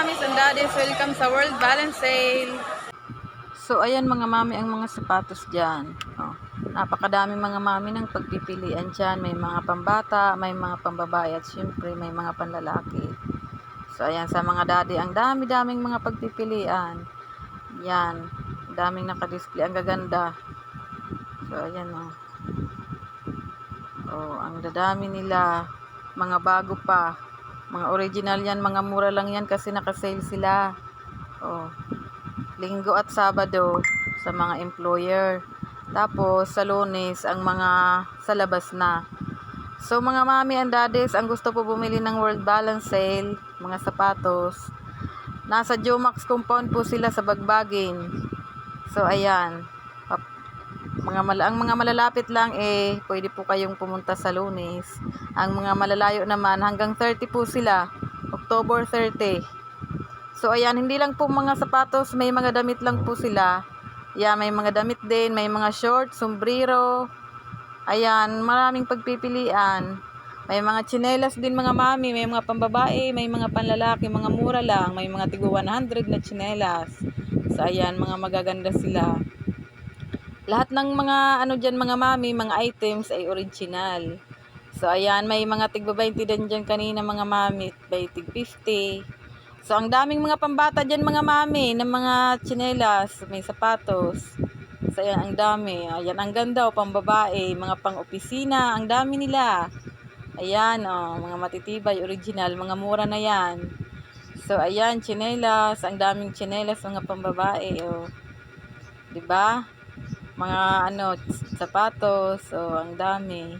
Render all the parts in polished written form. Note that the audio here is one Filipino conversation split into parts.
mommies and daddies, welcome sa World Balance Sale. So ayan mga mami ang mga sapatos dyan. Oh, napakadami mga mami ng pagpipilian dyan. May mga pambata, may mga pambabae at syempre may mga panlalaki. So ayan sa mga daddy, ang dami-daming mga pagpipilian. Yan, daming nakadisplay, ang gaganda. So ayan oh. Oh, ang dadami nila. Mga bago pa. Mga original yan, mga mura lang yan kasi naka-sale sila. Oh, Linggo at Sabado sa mga employer. Tapos sa Lunes ang mga sa labas na. So mga mami and daddies, ang gusto po bumili ng World Balance Sale, mga sapatos, nasa Jomax compound po sila sa Bagbagin. So ayan, ang mga malalapit lang pwede po kayong pumunta sa Lunes. Ang mga malalayo naman hanggang 30 po sila, October 30. So ayan, hindi lang po mga sapatos, may mga damit lang po sila. Yeah, may mga damit din, may mga short, sombrero. Ayan, maraming pagpipilian. May mga tsinelas din mga mami, may mga pambabae, may mga panlalaki, mga mura lang, may mga tigwa 100 na tsinelas. So ayan, mga magaganda sila. Lahat ng mga ano dyan mga mami, mga items ay original. So ayan, may mga tigba 20 din dyan kanina mga mami, by tig 50. So ang daming mga pambata dyan mga mami, ng mga tsinelas, may sapatos. So ayan, ang dami. Ayan, ang ganda o pambabae, mga pang-opisina, ang dami nila. Ayan mga matitibay, original, mga mura na yan. So ayan, tsinelas, ang daming tsinelas, mga pambabae. Diba? Mga sapatos, ang dami.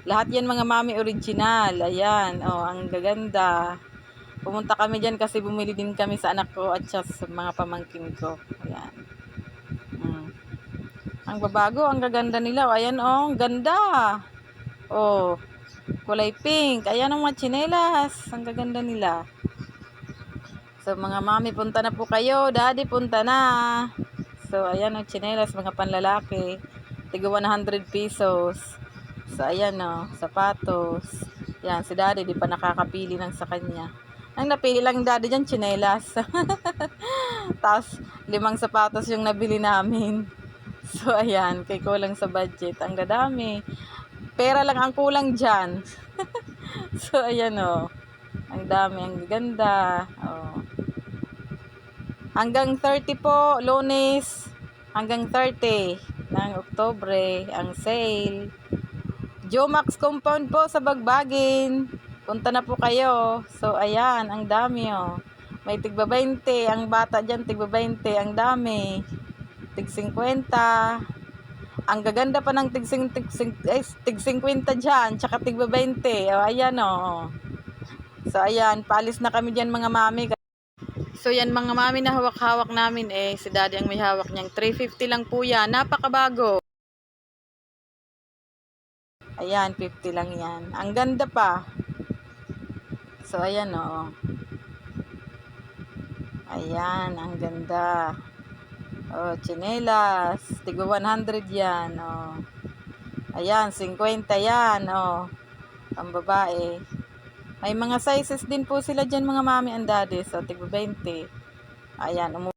Lahat yan mga mami original. Ayan, ang gaganda. Pumunta kami dyan kasi bumili din kami sa anak ko at sa mga pamangkin ko. Ayan. Ang babago, ang gaganda nila. Ayan ang ganda. Kulay pink. Ayan ang mga tsinelas. Ang gaganda nila. So mga mami, punta na po kayo. Daddy, punta na. So, ayan ang tsinelas, mga panlalaki. Tiga 100 pesos. So, ayan sapatos. Yan, si daddy, di pa nakakapili ng sa kanya. Ang napili lang daddy dyan, tsinelas. Tapos, 5 sapatos yung nabili namin. So, ayan, kay kulang sa budget. Ang dadami. Pera lang ang kulang dyan. So, ayan ang dami, ang ganda. Hanggang 30 po, Lunes, hanggang 30 ng Oktobre, ang sale. Jomax compound po sa Bagbagin. Punta na po kayo. So, ayan, ang dami May tigba 20, ang bata dyan, tigba 20, ang dami. Tig 50. Ang gaganda pa ng tig 50 dyan, tsaka tigba 20. Ayan So, ayan, paalis na kami dyan mga mami. So yan mga mami na hawak-hawak namin si daddy ang may hawak niyang 350 lang po yan. Napakabago. Ayan, 50 lang yan. Ang ganda pa. So ayan Ayan, ang ganda. Tsinelas. Tigo 100 yan Ayan, 50 yan ang babae. May mga sizes din po sila dyan mga mami and daddy. So tigo 20. Ayan,